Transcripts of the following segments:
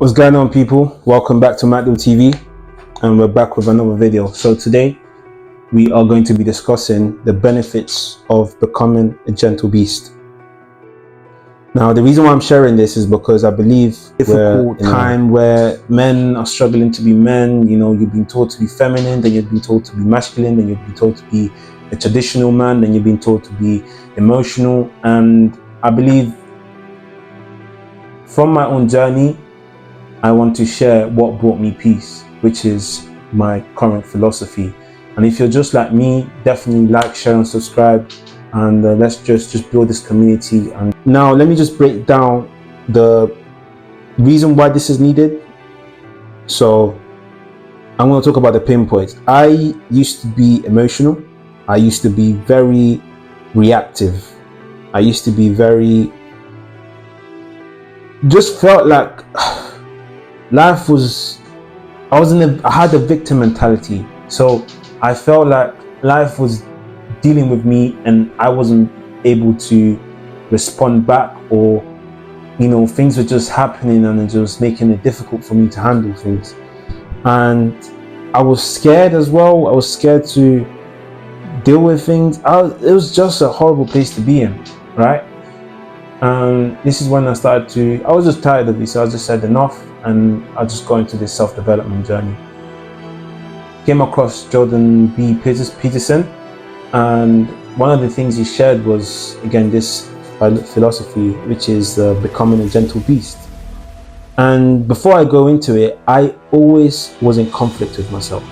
What's going on, people? Welcome back to Dole TV, and we're back with another video. So today we are going to be discussing the benefits of becoming a gentle beast. Now, the reason why I'm sharing this is because I believe we're in a time where men are struggling to be men. You know, you've been taught to be feminine, then you've been told to be masculine, then you've been told to be a traditional man, then you've been told to be emotional. And I believe from my own journey, I want to share what brought me peace, which is my current philosophy. And if you're just like me, definitely like, share and subscribe, and let's just build this community. And now let me just break down the reason why this is needed. So I'm going to talk about the pinpoints. I used to be emotional. I used to be very reactive. I used to be just felt like life was, I had a victim mentality. So I felt like life was dealing with me and I wasn't able to respond back, or, you know, things were just happening and it was making it difficult for me to handle things. And I was scared as well. I was scared to deal with things. It was just a horrible place to be in, right? And this is when I was just tired of it, so I just said enough, and I just got into this self-development journey. Came across Jordan B. Peterson, and one of the things he shared was, again, this philosophy, which is becoming a gentle beast. And before I go into it, I always was in conflict with myself.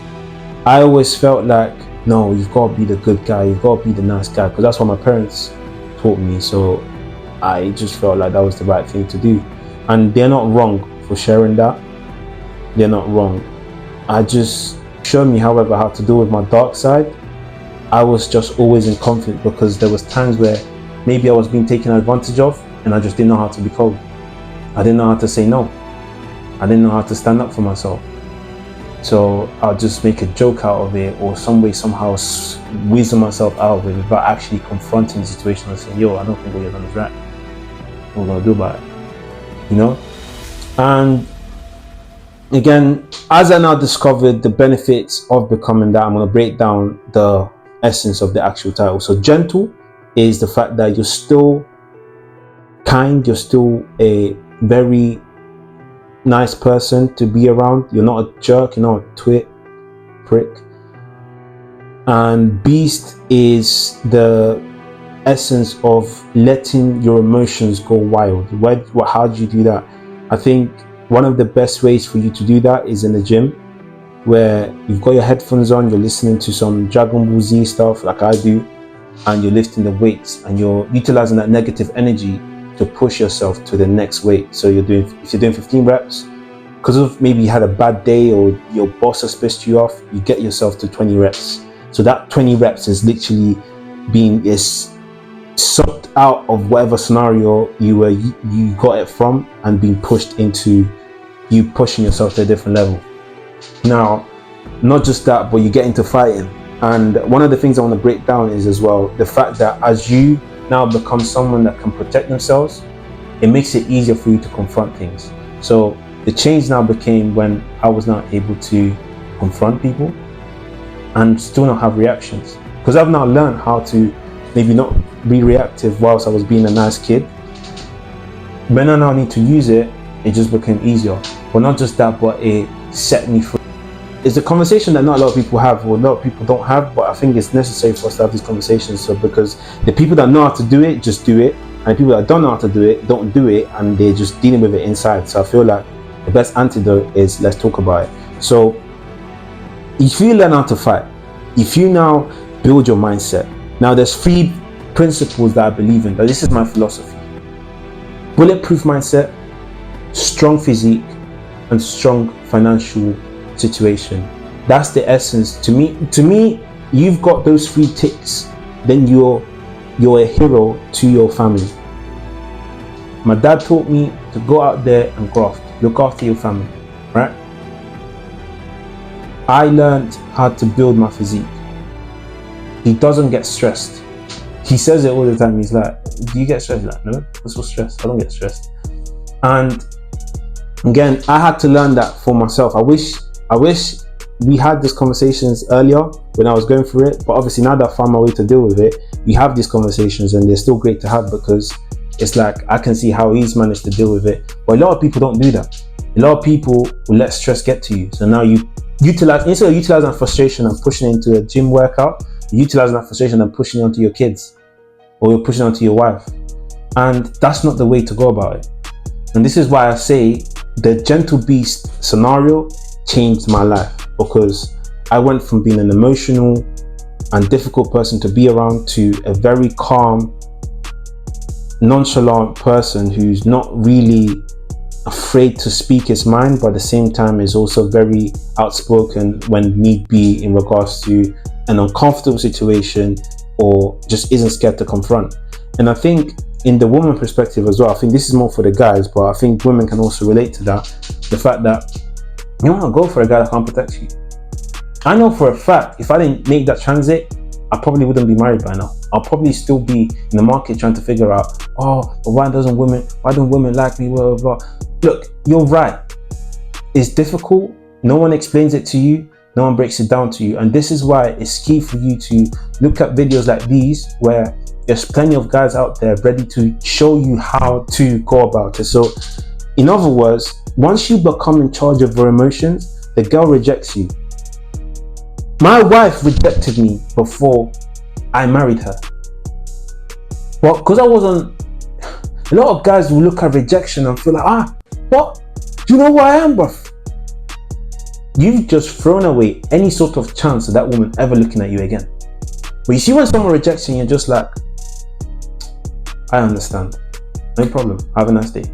I always felt like, no, you've got to be the good guy, you've got to be the nice guy, because that's what my parents taught me. So I just felt like that was the right thing to do. And they're not wrong for sharing that. They're not wrong. I just showed me, however, how to deal with my dark side. I was just always in conflict because there was times where maybe I was being taken advantage of and I just didn't know how to be cold. I didn't know how to say no. I didn't know how to stand up for myself. So I'll just make a joke out of it, or some way, somehow weasel myself out of it without actually confronting the situation and saying, yo, I don't think what you're done is right. What we're gonna do about it, you know? And again, as I now discovered the benefits of becoming that, I'm gonna break down the essence of the actual title. So gentle is the fact that you're still kind, you're still a very nice person to be around. You're not a jerk, you're not a prick. And beast is the essence of letting your emotions go wild. How do you do that? I think one of the best ways for you to do that is in the gym, where you've got your headphones on, you're listening to some Dragon Ball Z stuff like I do, and you're lifting the weights and you're utilizing that negative energy to push yourself to the next weight. So if you're doing 15 reps, because of maybe you had a bad day or your boss has pissed you off, you get yourself to 20 reps. So that 20 reps is literally is sucked out of whatever scenario you got it from, and being pushed into you pushing yourself to a different level. Now, not just that, but you get into fighting. And one of the things I want to break down is as well the fact that as you now become someone that can protect themselves, it makes it easier for you to confront things. So the change now became when I was not able to confront people and still not have reactions, because I've now learned how to maybe not be reactive whilst I was being a nice kid. When I now need to use it, it just became easier. But not just that, but it set me free. It's a conversation that not a lot of people have, or a lot of people don't have, but I think it's necessary for us to have these conversations. So because the people that know how to do it, just do it, and people that don't know how to do it, don't do it, and they're just dealing with it inside. So I feel like the best antidote is let's talk about it. So if you learn how to fight, if you now build your mindset, now there's 3 principles that I believe in, that this is my philosophy: bulletproof mindset, strong physique, and strong financial situation. That's the essence. To me, you've got those 3 ticks, then you're a hero to your family. My dad taught me to go out there and graft, look after your family, right? I learned how to build my physique. He doesn't get stressed. He says it all the time. He's like, do you get stressed? Like, no, what's so stressed? I don't get stressed. And Again, I had to learn that for myself. I wish we had these conversations earlier when I was going through it, but obviously now that I found my way to deal with it, we have these conversations and they're still great to have, because it's like I can see how he's managed to deal with it. But a lot of people don't do that. A lot of people will let stress get to you. So now you utilize, instead of utilizing frustration and pushing it into a gym workout, you're utilizing that frustration and pushing it onto your kids, or you're pushing it onto your wife. And that's not the way to go about it. And this is why I say the gentle beast scenario changed my life, because I went from being an emotional and difficult person to be around to a very calm, nonchalant person who's not really afraid to speak his mind, but at the same time is also very outspoken when need be in regards to an uncomfortable situation, or just isn't scared to confront. And I think in the woman perspective as well, I think this is more for the guys, but I think women can also relate to that. The fact that you don't want to go for a guy that can't protect you. I know for a fact, if I didn't make that transit, I probably wouldn't be married by now. I'll probably still be in the market trying to figure out, oh, but why don't women like me, blah, blah, blah. Look, you're right. It's difficult. No one explains it to you. No one breaks it down to you. And this is why it's key for you to look at videos like these, where there's plenty of guys out there ready to show you how to go about it. So in other words, once you become in charge of your emotions, the girl rejects you. My wife rejected me before I married her. Well, because I wasn't, a lot of guys will look at rejection and feel like, what? Do you know who I am, bruv? You've just thrown away any sort of chance of that woman ever looking at you again. But you see, when someone rejects you, you're just like, I understand. No problem. Have a nice day.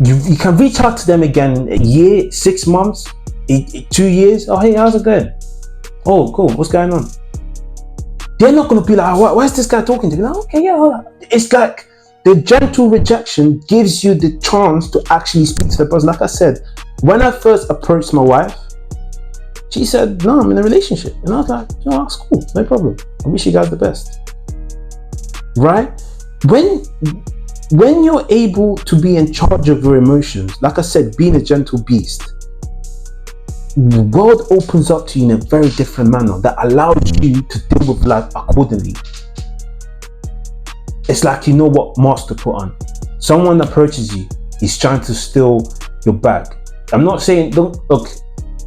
You can reach out to them again a year, 6 months, 2 years. Oh, hey, how's it going? Oh, cool. What's going on? They're not going to be like, why is this guy talking to me? Like, okay, yeah. It's like the gentle rejection gives you the chance to actually speak to the person. Like I said, when I first approached my wife, she said, no, I'm in a relationship. And I was like, oh, that's cool. No problem. I wish you guys the best. Right? When you're able to be in charge of your emotions, like I said, being a gentle beast, the world opens up to you in a very different manner that allows you to deal with life accordingly. It's like you know what mask to put on. Someone approaches you, he's trying to steal your bag. I'm not saying, look,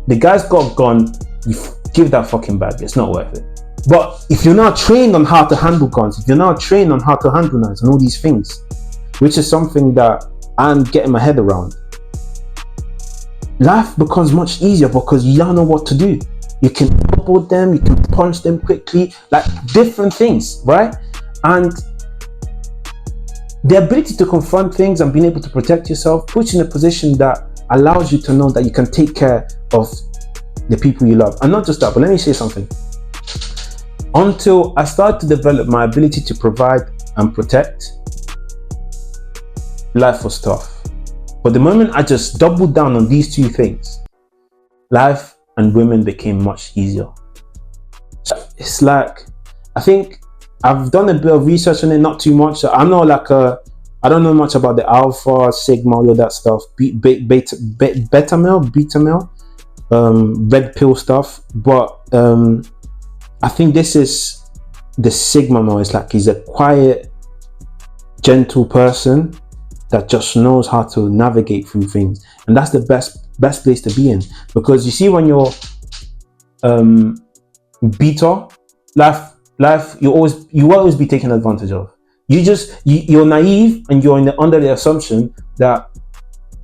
the guy's got a gun, you give that fucking bag, it's not worth it. But if you're not trained on how to handle guns, if you're not trained on how to handle knives and all these things, which is something that I'm getting my head around, life becomes much easier because you don't know what to do. You can elbow them, you can punch them quickly, like different things, right? And the ability to confront things and being able to protect yourself puts you in a position that allows you to know that you can take care of the people you love. And not just that, but let me say something. Until I started to develop my ability to provide and protect, life was tough. But the moment I just doubled down on these two things, life and women became much easier. So it's like, I think I've done a bit of research on it, not too much. So I'm not like I don't know much about the alpha, sigma, all of that stuff, beta male, red pill stuff. But I think this is the sigma male. It's like he's a quiet, gentle person that just knows how to navigate through things, and that's the best place to be in. Because you see, when you're beta, life you will always be taken advantage of. You're naive, and you're under the assumption that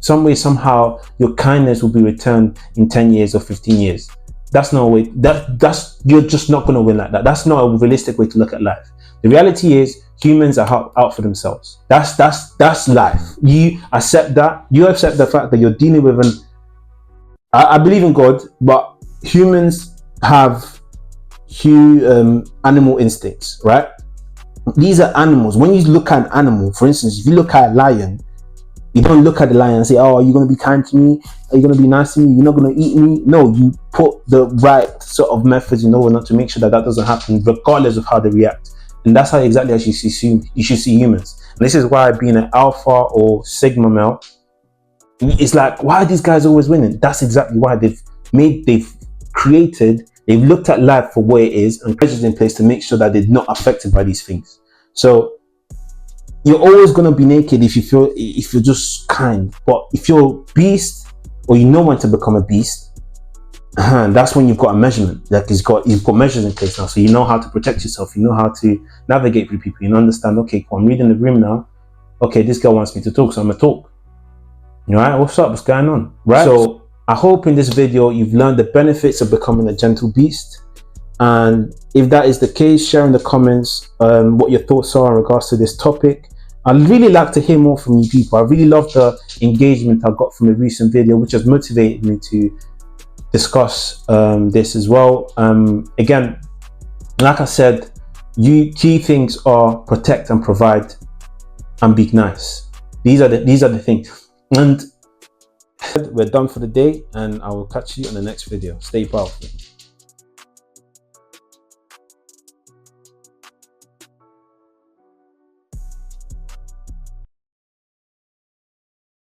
some way, somehow, your kindness will be returned in 10 years or 15 years. That's no way. You're just not going to win like that. That's not a realistic way to look at life. The reality is, humans are out for themselves. That's life. You accept that. You accept the fact that you're dealing with I believe in God, but humans have animal instincts, right? These are animals. When you look at an animal, for instance, if you look at a lion, you don't look at the lion and say, oh, are you going to be kind to me? Are you going to be nice to me? You're not going to eat me? No, you put the right sort of methods in order to make sure that doesn't happen, regardless of how they react. And that's exactly how you should see humans. And this is why being an alpha or sigma male, it's like, why are these guys always winning? That's exactly why they've looked at life for what it is and measures in place to make sure that they're not affected by these things. So you're always going to be naked if you're just kind. But if you're a beast, or you know when to become a beast, that's when you've got a measurement. Like you've got measures in place now, so you know how to protect yourself, you know how to navigate through people, you understand, okay, cool, I'm reading the room now, okay, this girl wants me to talk, so I'm gonna talk. All right, what's up, what's going on, right? So I hope in this video you've learned the benefits of becoming a gentle beast. And if that is the case, share in the comments what your thoughts are in regards to this topic. I'd really like to hear more from you people. I really love the engagement I got from the recent video, which has motivated me to discuss this as well. Again, like I said, key things are protect and provide and be nice. These are the things. And we're done for the day, and I will catch you on the next video. Stay powerful.